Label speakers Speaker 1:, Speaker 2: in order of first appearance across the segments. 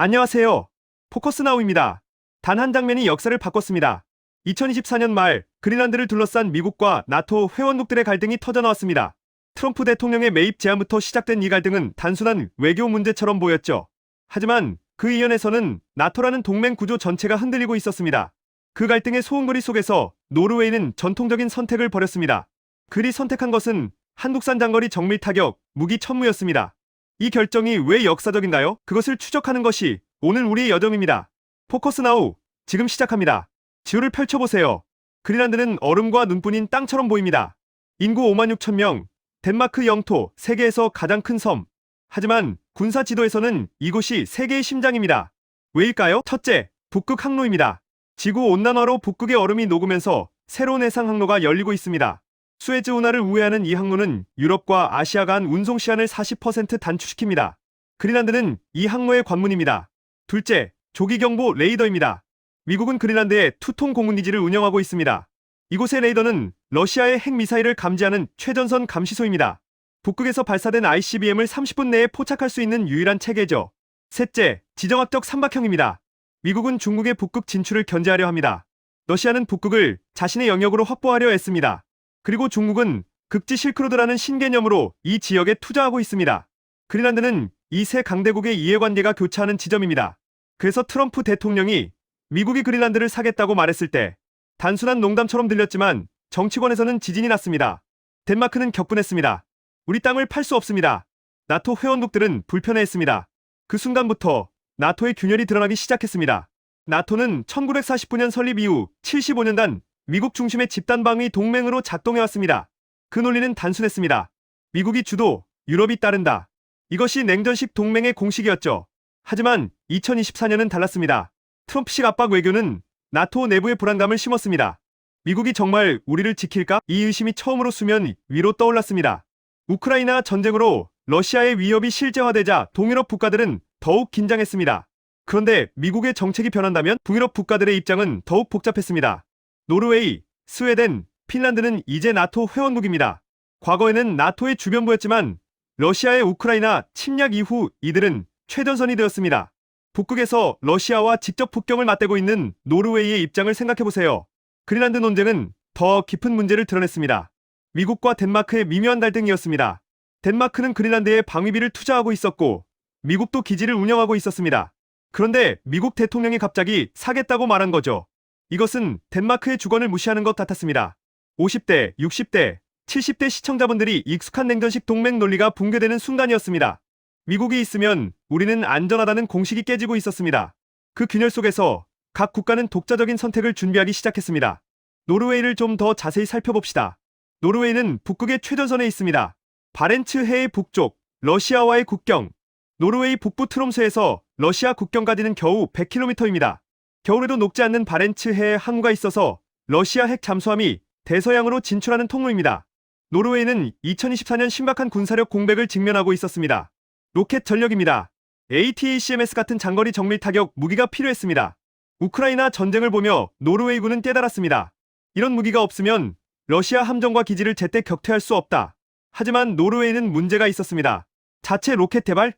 Speaker 1: 안녕하세요. 포커스나우입니다. 단 한 장면이 역사를 바꿨습니다. 2024년 말 그린란드를 둘러싼 미국과 나토 회원국들의 갈등이 터져나왔습니다. 트럼프 대통령의 매입 제안부터 시작된 이 갈등은 단순한 외교 문제처럼 보였죠. 하지만 그 이면에서는 나토라는 동맹 구조 전체가 흔들리고 있었습니다. 그 갈등의 소음거리 속에서 노르웨이는 전통적인 선택을 벌였습니다. 그리 선택한 것은 한국산 장거리 정밀 타격 무기 천무였습니다. 이 결정이 왜 역사적인가요? 그것을 추적하는 것이 오늘 우리의 여정입니다. 포커스나우, 지금 시작합니다. 지도를 펼쳐보세요. 그린란드는 얼음과 눈뿐인 땅처럼 보입니다. 인구 5만 6천 명, 덴마크 영토, 세계에서 가장 큰 섬. 하지만 군사 지도에서는 이곳이 세계의 심장입니다. 왜일까요? 첫째, 북극 항로입니다. 지구 온난화로 북극의 얼음이 녹으면서 새로운 해상 항로가 열리고 있습니다. 수에즈 운하를 우회하는 이 항로는 유럽과 아시아 간 운송 시간을 40% 단축시킵니다. 그린란드는 이 항로의 관문입니다. 둘째, 조기경보 레이더입니다. 미국은 그린란드에 투통 공군기지를 운영하고 있습니다. 이곳의 레이더는 러시아의 핵미사일을 감지하는 최전선 감시소입니다. 북극에서 발사된 ICBM을 30분 내에 포착할 수 있는 유일한 체계죠. 셋째, 지정학적 삼각형입니다. 미국은 중국의 북극 진출을 견제하려 합니다. 러시아는 북극을 자신의 영역으로 확보하려 애씁니다. 그리고 중국은 극지 실크로드라는 신개념으로 이 지역에 투자하고 있습니다. 그린란드는 이 세 강대국의 이해관계가 교차하는 지점입니다. 그래서 트럼프 대통령이 미국이 그린란드를 사겠다고 말했을 때 단순한 농담처럼 들렸지만 정치권에서는 지진이 났습니다. 덴마크는 격분했습니다. 우리 땅을 팔 수 없습니다. 나토 회원국들은 불편해했습니다. 그 순간부터 나토의 균열이 드러나기 시작했습니다. 나토는 1949년 설립 이후 75년간 미국 중심의 집단방위 동맹으로 작동해왔습니다. 그 논리는 단순했습니다. 미국이 주도, 유럽이 따른다. 이것이 냉전식 동맹의 공식이었죠. 하지만 2024년은 달랐습니다. 트럼프식 압박 외교는 나토 내부의 불안감을 심었습니다. 미국이 정말 우리를 지킬까? 이 의심이 처음으로 수면 위로 떠올랐습니다. 우크라이나 전쟁으로 러시아의 위협이 실제화되자 동유럽 국가들은 더욱 긴장했습니다. 그런데 미국의 정책이 변한다면 동유럽 국가들의 입장은 더욱 복잡했습니다. 노르웨이, 스웨덴, 핀란드는 이제 나토 회원국입니다. 과거에는 나토의 주변부였지만 러시아의 우크라이나 침략 이후 이들은 최전선이 되었습니다. 북극에서 러시아와 직접 국경을 맞대고 있는 노르웨이의 입장을 생각해보세요. 그린란드 논쟁은 더 깊은 문제를 드러냈습니다. 미국과 덴마크의 미묘한 갈등이었습니다. 덴마크는 그린란드에 방위비를 투자하고 있었고 미국도 기지를 운영하고 있었습니다. 그런데 미국 대통령이 갑자기 사겠다고 말한 거죠. 이것은 덴마크의 주권을 무시하는 것 같았습니다. 50대, 60대, 70대 시청자분들이 익숙한 냉전식 동맹 논리가 붕괴되는 순간이었습니다. 미국이 있으면 우리는 안전하다는 공식이 깨지고 있었습니다. 그 균열 속에서 각 국가는 독자적인 선택을 준비하기 시작했습니다. 노르웨이를 좀 더 자세히 살펴봅시다. 노르웨이는 북극의 최전선에 있습니다. 바렌츠 해의 북쪽, 러시아와의 국경. 노르웨이 북부 트롬스에서 러시아 국경까지는 겨우 100km입니다. 겨울에도 녹지 않는 바렌츠 해에 항구가 있어서 러시아 핵 잠수함이 대서양으로 진출하는 통로입니다. 노르웨이는 2024년 신박한 군사력 공백을 직면하고 있었습니다. 로켓 전력입니다. ATACMS 같은 장거리 정밀 타격 무기가 필요했습니다. 우크라이나 전쟁을 보며 노르웨이군은 깨달았습니다. 이런 무기가 없으면 러시아 함정과 기지를 제때 격퇴할 수 없다. 하지만 노르웨이는 문제가 있었습니다. 자체 로켓 개발?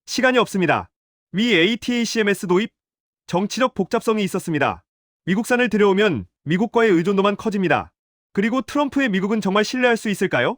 Speaker 1: 시간이 없습니다. 위 ATACMS 도입? 정치적 복잡성이 있었습니다. 미국산을 들여오면 미국과의 의존도만 커집니다. 그리고 트럼프의 미국은 정말 신뢰할 수 있을까요?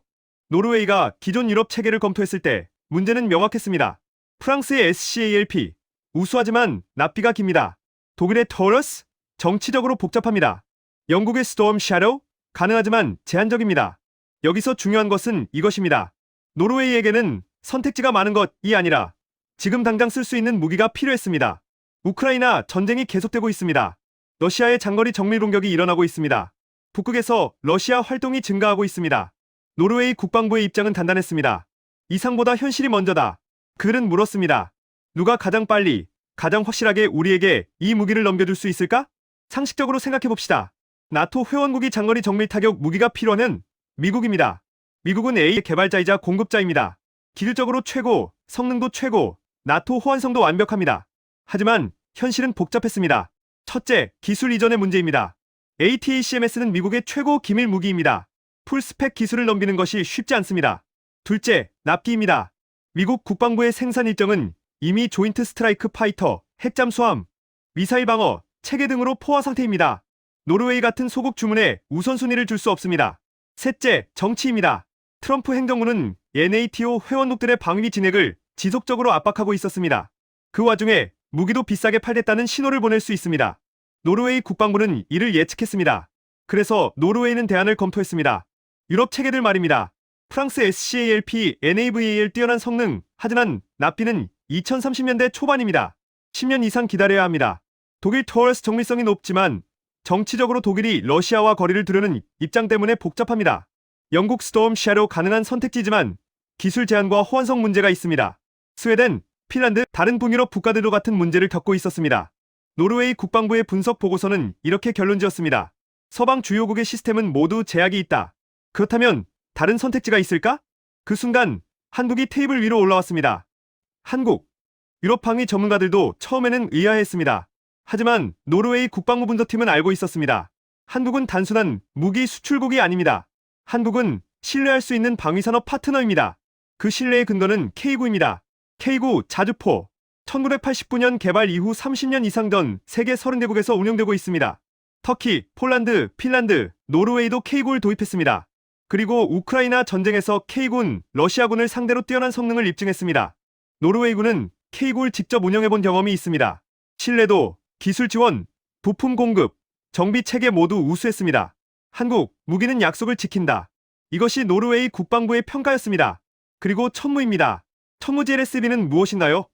Speaker 1: 노르웨이가 기존 유럽 체계를 검토했을 때 문제는 명확했습니다. 프랑스의 SCALP, 우수하지만 납비가 깁니다. 독일의 터러스, 정치적으로 복잡합니다. 영국의 스톰 샤도우, 가능하지만 제한적입니다. 여기서 중요한 것은 이것입니다. 노르웨이에게는 선택지가 많은 것이 아니라 지금 당장 쓸 수 있는 무기가 필요했습니다. 우크라이나 전쟁이 계속되고 있습니다. 러시아의 장거리 정밀 공격이 일어나고 있습니다. 북극에서 러시아 활동이 증가하고 있습니다. 노르웨이 국방부의 입장은 단단했습니다. 이상보다 현실이 먼저다. 그들은 물었습니다. 누가 가장 빨리, 가장 확실하게 우리에게 이 무기를 넘겨줄 수 있을까? 상식적으로 생각해봅시다. 나토 회원국이 장거리 정밀 타격 무기가 필요하면 미국입니다. 미국은 A의 개발자이자 공급자입니다. 기술적으로 최고, 성능도 최고, 나토 호환성도 완벽합니다. 하지만 현실은 복잡했습니다. 첫째, 기술 이전의 문제입니다. ATACMS는 미국의 최고 기밀 무기입니다. 풀스펙 기술을 넘기는 것이 쉽지 않습니다. 둘째, 납기입니다. 미국 국방부의 생산 일정은 이미 조인트 스트라이크 파이터, 핵잠수함, 미사일 방어, 체계 등으로 포화 상태입니다. 노르웨이 같은 소국 주문에 우선순위를 줄 수 없습니다. 셋째, 정치입니다. 트럼프 행정부는 NATO 회원국들의 방위 진액을 지속적으로 압박하고 있었습니다. 그 와중에 무기도 비싸게 팔겠다는 신호를 보낼 수 있습니다. 노르웨이 국방부는 이를 예측했습니다. 그래서 노르웨이는 대안을 검토했습니다. 유럽 체계들 말입니다. 프랑스 SCALP, NAVAL 뛰어난 성능, 하지만 납비는 2030년대 초반입니다. 10년 이상 기다려야 합니다. 독일 토얼스 정밀성이 높지만 정치적으로 독일이 러시아와 거리를 두려는 입장 때문에 복잡합니다. 영국 스톰 섀도우 가능한 선택지지만 기술 제한과 호환성 문제가 있습니다. 스웨덴, 핀란드, 다른 북유럽 국가들도 같은 문제를 겪고 있었습니다. 노르웨이 국방부의 분석 보고서는 이렇게 결론지었습니다. 서방 주요국의 시스템은 모두 제약이 있다. 그렇다면 다른 선택지가 있을까? 그 순간 한국이 테이블 위로 올라왔습니다. 한국, 유럽 방위 전문가들도 처음에는 의아해했습니다. 하지만 노르웨이 국방부 분석팀은 알고 있었습니다. 한국은 단순한 무기 수출국이 아닙니다. 한국은 신뢰할 수 있는 방위산업 파트너입니다. 그 신뢰의 근거는 K9입니다. K9 자주포. 1989년 개발 이후 30년 이상 전 세계 30개국에서 운영되고 있습니다. 터키, 폴란드, 핀란드, 노르웨이도 K9를 도입했습니다. 그리고 우크라이나 전쟁에서 K9는 러시아군을 상대로 뛰어난 성능을 입증했습니다. 노르웨이군은 K9를 직접 운영해본 경험이 있습니다. 신뢰도, 기술 지원, 부품 공급, 정비 체계 모두 우수했습니다. 한국, 무기는 약속을 지킨다. 이것이 노르웨이 국방부의 평가였습니다. 그리고 천무입니다. 천무 GLSB는 무엇인가요?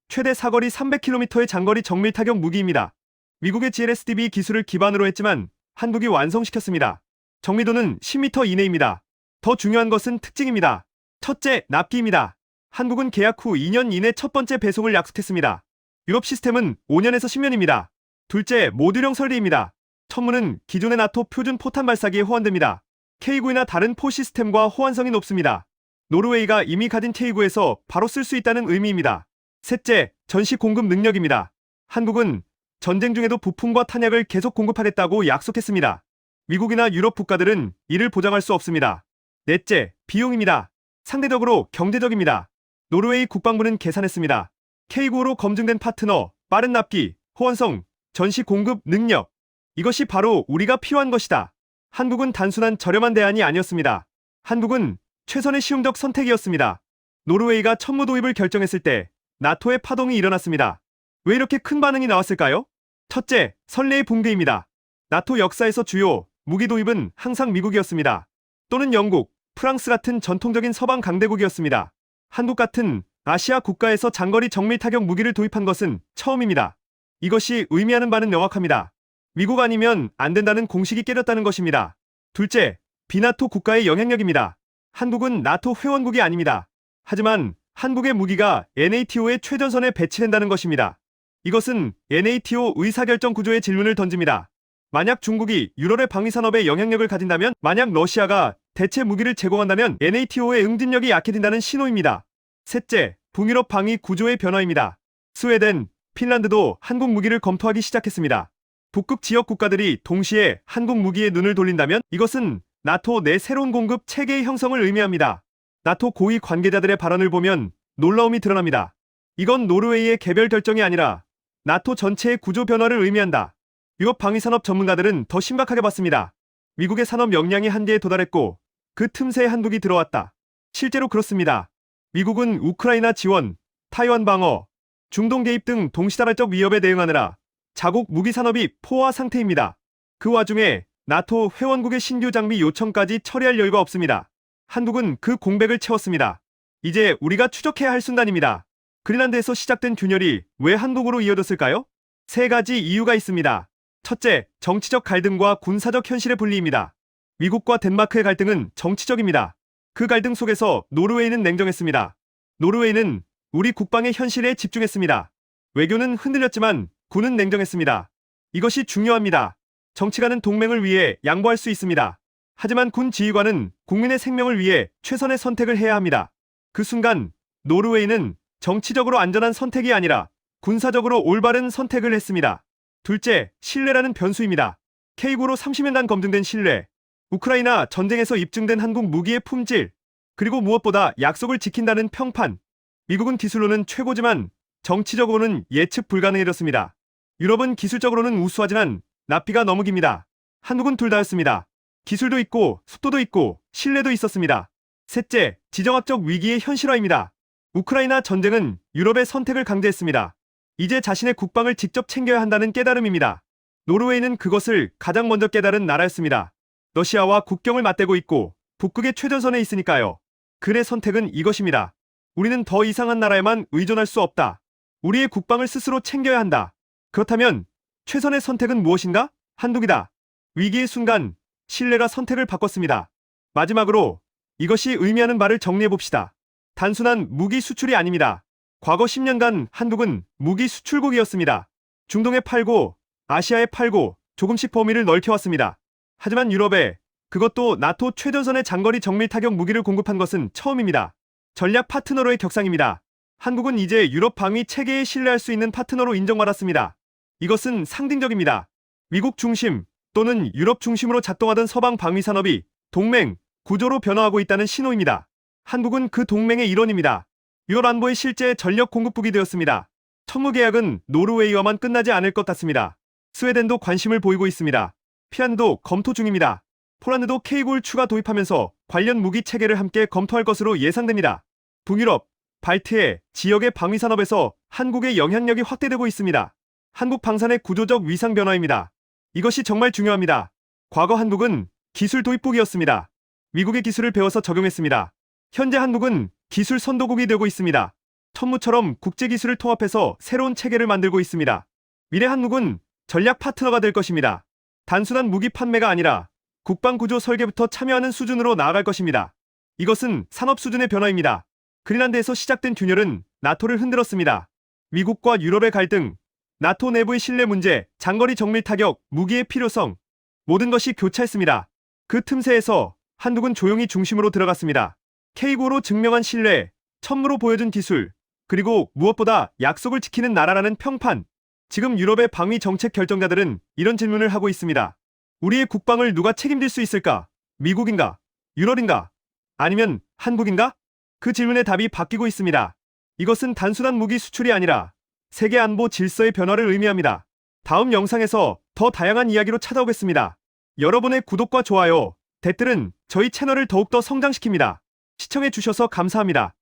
Speaker 1: 최대 사거리 300km의 장거리 정밀 타격 무기입니다. 미국의 GLSDB 기술을 기반으로 했지만 한국이 완성시켰습니다. 정밀도는 10m 이내입니다. 더 중요한 것은 특징입니다. 첫째, 납기입니다. 한국은 계약 후 2년 이내 첫 번째 배송을 약속했습니다. 유럽 시스템은 5년에서 10년입니다. 둘째, 모듈형 설계입니다. 천무는 기존의 나토 표준 포탄 발사기에 호환됩니다. K9이나 다른 포 시스템과 호환성이 높습니다. 노르웨이가 이미 가진 K9에서 바로 쓸 수 있다는 의미입니다. 셋째, 전시 공급 능력입니다. 한국은 전쟁 중에도 부품과 탄약을 계속 공급하겠다고 약속했습니다. 미국이나 유럽 국가들은 이를 보장할 수 없습니다. 넷째, 비용입니다. 상대적으로 경제적입니다. 노르웨이 국방부는 계산했습니다. K9로 검증된 파트너, 빠른 납기, 호환성, 전시 공급 능력. 이것이 바로 우리가 필요한 것이다. 한국은 단순한 저렴한 대안이 아니었습니다. 한국은 최선의 실용적 선택이었습니다. 노르웨이가 천무 도입을 결정했을 때 나토의 파동이 일어났습니다. 왜 이렇게 큰 반응이 나왔을까요? 첫째, 선례의 붕괴입니다. 나토 역사에서 주요 무기 도입은 항상 미국이었습니다. 또는 영국, 프랑스 같은 전통적인 서방 강대국이었습니다. 한국 같은 아시아 국가에서 장거리 정밀 타격 무기를 도입한 것은 처음입니다. 이것이 의미하는 바는 명확합니다. 미국 아니면 안 된다는 공식이 깨졌다는 것입니다. 둘째, 비나토 국가의 영향력입니다. 한국은 나토 회원국이 아닙니다. 하지만 한국의 무기가 NATO의 최전선에 배치된다는 것입니다. 이것은 NATO 의사결정 구조의 질문을 던집니다. 만약 중국이 유럽의 방위산업에 영향력을 가진다면, 만약 러시아가 대체 무기를 제공한다면 NATO의 응집력이 약해진다는 신호입니다. 셋째, 북유럽 방위 구조의 변화입니다. 스웨덴, 핀란드도 한국 무기를 검토하기 시작했습니다. 북극 지역 국가들이 동시에 한국 무기에 눈을 돌린다면 이것은 나토 내 새로운 공급 체계의 형성을 의미합니다. 나토 고위 관계자들의 발언을 보면 놀라움이 드러납니다. 이건 노르웨이의 개별 결정이 아니라 나토 전체의 구조 변화를 의미한다. 유럽 방위산업 전문가들은 더 심각하게 봤습니다. 미국의 산업 역량이 한계에 도달했고 그 틈새에 한국이 들어왔다. 실제로 그렇습니다. 미국은 우크라이나 지원, 타이완 방어, 중동 개입 등 동시다발적 위협에 대응하느라 자국 무기 산업이 포화 상태입니다. 그 와중에 나토 회원국의 신규 장비 요청까지 처리할 여유가 없습니다. 한국은 그 공백을 채웠습니다. 이제 우리가 추적해야 할 순간입니다. 그린란드에서 시작된 균열이 왜 한국으로 이어졌을까요? 세 가지 이유가 있습니다. 첫째, 정치적 갈등과 군사적 현실의 분리입니다. 미국과 덴마크의 갈등은 정치적입니다. 그 갈등 속에서 노르웨이는 냉정했습니다. 노르웨이는 우리 국방의 현실에 집중했습니다. 외교는 흔들렸지만 군은 냉정했습니다. 이것이 중요합니다. 정치가는 동맹을 위해 양보할 수 있습니다. 하지만 군 지휘관은 국민의 생명을 위해 최선의 선택을 해야 합니다. 그 순간 노르웨이는 정치적으로 안전한 선택이 아니라 군사적으로 올바른 선택을 했습니다. 둘째, 신뢰라는 변수입니다. K9로 30년간 검증된 신뢰, 우크라이나 전쟁에서 입증된 한국 무기의 품질, 그리고 무엇보다 약속을 지킨다는 평판. 미국은 기술로는 최고지만 정치적으로는 예측 불가능해졌습니다. 유럽은 기술적으로는 우수하지만 낯비가 너무 깁니다. 한국은 둘 다였습니다. 기술도 있고 속도도 있고 신뢰도 있었습니다. 셋째, 지정학적 위기의 현실화입니다. 우크라이나 전쟁은 유럽의 선택을 강제했습니다. 이제 자신의 국방을 직접 챙겨야 한다는 깨달음입니다. 노르웨이는 그것을 가장 먼저 깨달은 나라였습니다. 러시아와 국경을 맞대고 있고 북극의 최전선에 있으니까요. 그의 선택은 이것입니다. 우리는 더 이상한 나라에만 의존할 수 없다. 우리의 국방을 스스로 챙겨야 한다. 그렇다면 최선의 선택은 무엇인가? 한국이다. 위기의 순간 신뢰가 선택을 바꿨습니다. 마지막으로 이것이 의미하는 바를 정리해봅시다. 단순한 무기 수출이 아닙니다. 과거 10년간 한국은 무기 수출국이었습니다. 중동에 팔고 아시아에 팔고 조금씩 범위를 넓혀왔습니다. 하지만 유럽에, 그것도 나토 최전선의 장거리 정밀 타격 무기를 공급한 것은 처음입니다. 전략 파트너로의 격상입니다. 한국은 이제 유럽 방위 체계에 신뢰할 수 있는 파트너로 인정받았습니다. 이것은 상징적입니다. 미국 중심 또는 유럽 중심으로 작동하던 서방 방위 산업이 동맹, 구조로 변화하고 있다는 신호입니다. 한국은 그 동맹의 일원입니다. 유럽 안보의 실제 전력 공급국이 되었습니다. 청무 계약은 노르웨이와만 끝나지 않을 것 같습니다. 스웨덴도 관심을 보이고 있습니다. 핀란드도 검토 중입니다. 폴란드도 K-9를 추가 도입하면서 관련 무기 체계를 함께 검토할 것으로 예상됩니다. 북유럽, 발트해 지역의 방위 산업에서 한국의 영향력이 확대되고 있습니다. 한국 방산의 구조적 위상 변화입니다. 이것이 정말 중요합니다. 과거 한국은 기술 도입국이었습니다. 미국의 기술을 배워서 적용했습니다. 현재 한국은 기술 선도국이 되고 있습니다. 천무처럼 국제기술을 통합해서 새로운 체계를 만들고 있습니다. 미래 한국은 전략 파트너가 될 것입니다. 단순한 무기 판매가 아니라 국방구조 설계부터 참여하는 수준으로 나아갈 것입니다. 이것은 산업 수준의 변화입니다. 그린란드에서 시작된 균열은 나토를 흔들었습니다. 미국과 유럽의 갈등, 나토 내부의 신뢰 문제, 장거리 정밀 타격, 무기의 필요성, 모든 것이 교차했습니다. 그 틈새에서 한국은 조용히 중심으로 들어갔습니다. K9로 증명한 신뢰, 천무로 보여준 기술, 그리고 무엇보다 약속을 지키는 나라라는 평판. 지금 유럽의 방위 정책 결정자들은 이런 질문을 하고 있습니다. 우리의 국방을 누가 책임질 수 있을까? 미국인가? 유럽인가? 아니면 한국인가? 그 질문의 답이 바뀌고 있습니다. 이것은 단순한 무기 수출이 아니라 세계 안보 질서의 변화를 의미합니다. 다음 영상에서 더 다양한 이야기로 찾아오겠습니다. 여러분의 구독과 좋아요, 댓글은 저희 채널을 더욱더 성장시킵니다. 시청해주셔서 감사합니다.